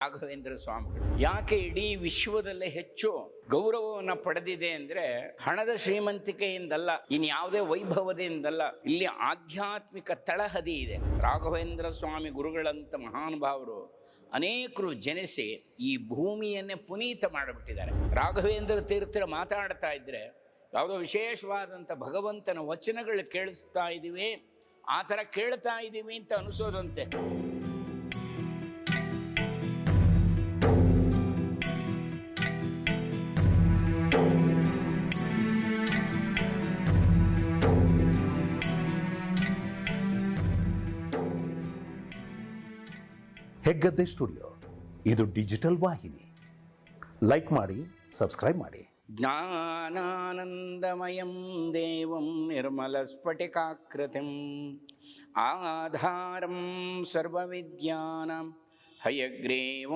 ರಾಘವೇಂದ್ರ ಸ್ವಾಮಿಗಳು ಯಾಕೆ ಇಡೀ ವಿಶ್ವದಲ್ಲೇ ಹೆಚ್ಚು ಗೌರವವನ್ನು ಪಡೆದಿದೆ ಅಂದರೆ ಹಣದ ಶ್ರೀಮಂತಿಕೆಯಿಂದಲ್ಲ, ಇನ್ಯಾವುದೇ ವೈಭವದಿಂದಲ್ಲ, ಇಲ್ಲಿ ಆಧ್ಯಾತ್ಮಿಕ ತಳಹದಿ ಇದೆ. ರಾಘವೇಂದ್ರ ಸ್ವಾಮಿ ಗುರುಗಳಂತ ಮಹಾನುಭಾವರು ಅನೇಕರು ಜನಿಸಿ ಈ ಭೂಮಿಯನ್ನೇ ಪುನೀತ ಮಾಡಿಬಿಟ್ಟಿದ್ದಾರೆ. ರಾಘವೇಂದ್ರ ತೀರ್ಥರು ಮಾತಾಡ್ತಾ ಇದ್ದರೆ ಯಾವುದೋ ವಿಶೇಷವಾದಂಥ ಭಗವಂತನ ವಚನಗಳು ಕೇಳಿಸ್ತಾ ಇದ್ದೀವಿ, ಆ ಥರ ಕೇಳ್ತಾ ಇದ್ದೀವಿ ಅಂತ ಅನಿಸೋದಂತೆ. ಹೆಗ್ಗದ್ದೆ ಸ್ಟುಡಿಯೋ, ಇದು ಡಿಜಿಟಲ್ ವಾಹಿನಿ. ಲೈಕ್ ಮಾಡಿ, ಸಬ್ಸ್ಕ್ರೈಬ್ ಮಾಡಿ. ಜ್ಞಾನಾನಂದಮಯಂ ದೇವಂ ನಿರ್ಮಲಸ್ಫಟಿಕಾಕೃತಿಂ ಆಧಾರಂ ಸರ್ವವಿದ್ಯಾನಾಂ ಹಯಗ್ರೀವಂ